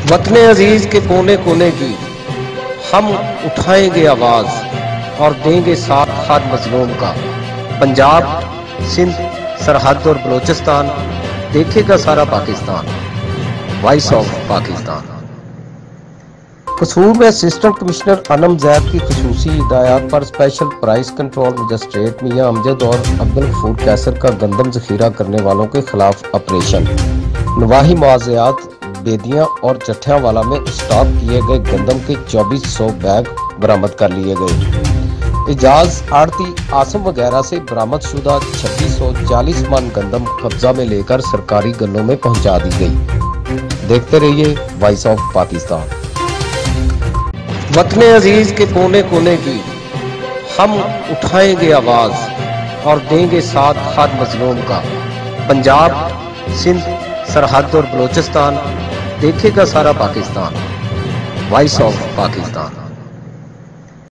वतन अजीज के कोने कोने की हम उठाएंगे आवाज और देंगे साथ हर मजलूम का। पंजाब, सिंध, सरहद और बलोचिस्तान देखेगा सारा पाकिस्तान। Voice of Pakistan. कसूर में असिस्टेंट कमिश्नर अनम जैद की खसूसी हिदायत पर स्पेशल प्राइस कंट्रोल मजिस्ट्रेट मियां अमजद और अब्दुल गफूर कैसर का गंदम जखीरा करने वालों के खिलाफ ऑपरेशन। नवाही मुआवजात बेदियां और जठियांवाला में स्टॉक किए गए गंदम के 2400 बैग बरामद कर लिए गए। इजाज आड़ती आसम वगैरह से बरामद शुदा 2640 मन गंदम कब्जा में लेकर सरकारी गन्नों में पहुंचा दी गई। देखते रहिए वॉइस ऑफ पाकिस्तान। वतन अजीज के कोने कोने की हम उठाएंगे आवाज और देंगे साथ हर मजलूम का। पंजाब, सिंध, सरहद और बलोचिस्तान देखेगा सारा पाकिस्तान। Voice of Pakistan.